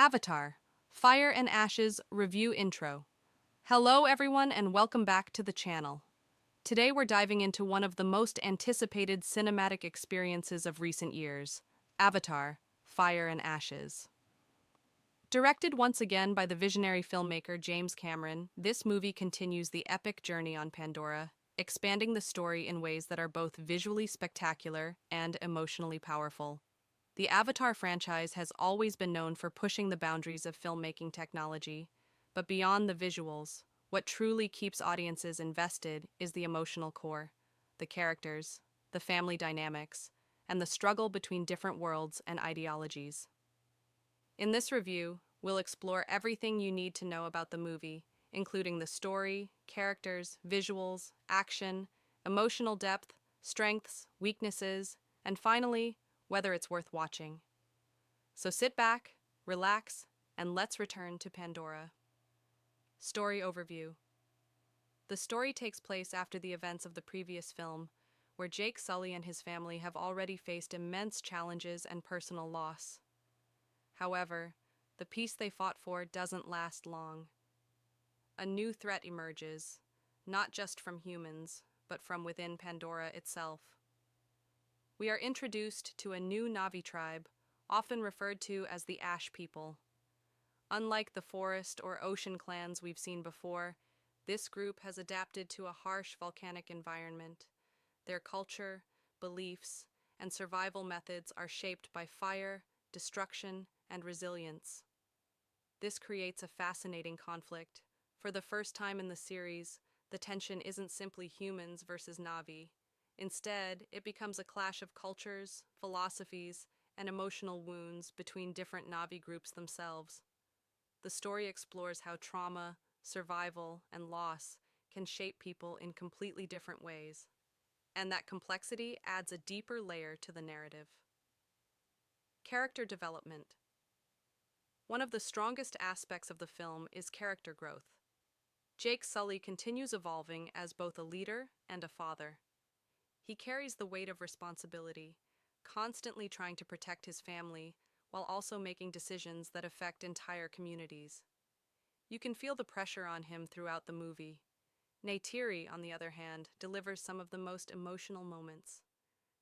Avatar, Fire and Ashes Review Intro. Hello everyone and welcome back to the channel. Today we're diving into one of the most anticipated cinematic experiences of recent years, Avatar, Fire and Ashes. Directed once again by the visionary filmmaker James Cameron, this movie continues the epic journey on Pandora, expanding the story in ways that are both visually spectacular and emotionally powerful. The Avatar franchise has always been known for pushing the boundaries of filmmaking technology, but beyond the visuals, what truly keeps audiences invested is the emotional core, the characters, the family dynamics, and the struggle between different worlds and ideologies. In this review, we'll explore everything you need to know about the movie, including the story, characters, visuals, action, emotional depth, strengths, weaknesses, and finally, whether it's worth watching. So sit back, relax, and let's return to Pandora. Story overview. The story takes place after the events of the previous film, where Jake Sully and his family have already faced immense challenges and personal loss. However, the peace they fought for doesn't last long. A new threat emerges, not just from humans, but from within Pandora itself. We are introduced to a new Na'vi tribe, often referred to as the Ash People. Unlike the forest or ocean clans we've seen before, this group has adapted to a harsh volcanic environment. Their culture, beliefs, and survival methods are shaped by fire, destruction, and resilience. This creates a fascinating conflict. For the first time in the series, the tension isn't simply humans versus Na'vi. Instead, it becomes a clash of cultures, philosophies, and emotional wounds between different Na'vi groups themselves. The story explores how trauma, survival, and loss can shape people in completely different ways, and that complexity adds a deeper layer to the narrative. Character development. One of the strongest aspects of the film is character growth. Jake Sully continues evolving as both a leader and a father. He carries the weight of responsibility, constantly trying to protect his family while also making decisions that affect entire communities. You can feel the pressure on him throughout the movie. Neytiri, on the other hand, delivers some of the most emotional moments.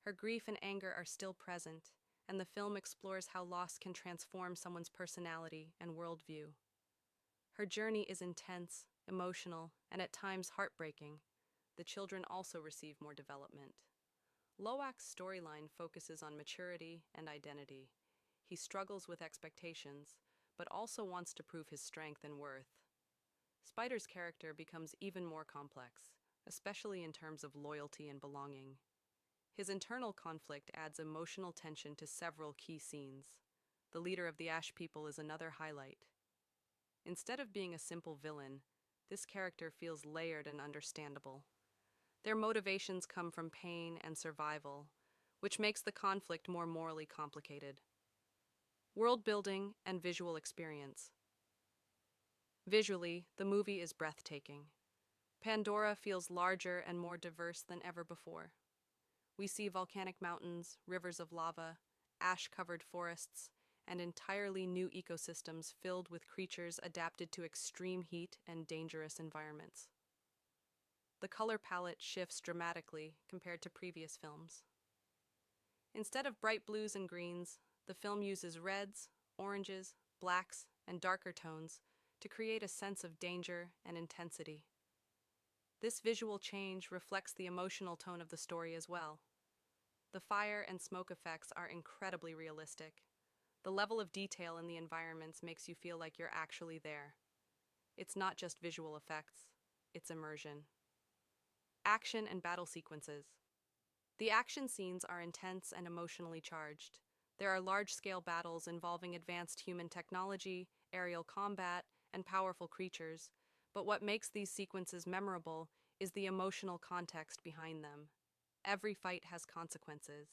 Her grief and anger are still present, and the film explores how loss can transform someone's personality and worldview. Her journey is intense, emotional, and at times heartbreaking. The children also receive more development. Loak's storyline focuses on maturity and identity. He struggles with expectations, but also wants to prove his strength and worth. Spider's character becomes even more complex, especially in terms of loyalty and belonging. His internal conflict adds emotional tension to several key scenes. The leader of the Ash People is another highlight. Instead of being a simple villain, this character feels layered and understandable. Their motivations come from pain and survival, which makes the conflict more morally complicated. World building and visual experience. Visually, the movie is breathtaking. Pandora feels larger and more diverse than ever before. We see volcanic mountains, rivers of lava, ash-covered forests, and entirely new ecosystems filled with creatures adapted to extreme heat and dangerous environments. The color palette shifts dramatically compared to previous films. Instead of bright blues and greens, the film uses reds, oranges, blacks, and darker tones to create a sense of danger and intensity. This visual change reflects the emotional tone of the story as well. The fire and smoke effects are incredibly realistic. The level of detail in the environments makes you feel like you're actually there. It's not just visual effects, it's immersion. Action and battle sequences. The action scenes are intense and emotionally charged. There are large-scale battles involving advanced human technology, aerial combat, and powerful creatures, but what makes these sequences memorable is the emotional context behind them. Every fight has consequences.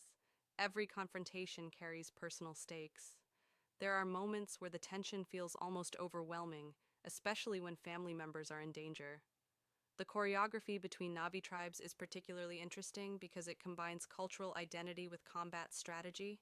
Every confrontation carries personal stakes. There are moments where the tension feels almost overwhelming, especially when family members are in danger. The choreography between Na'vi tribes is particularly interesting because it combines cultural identity with combat strategy.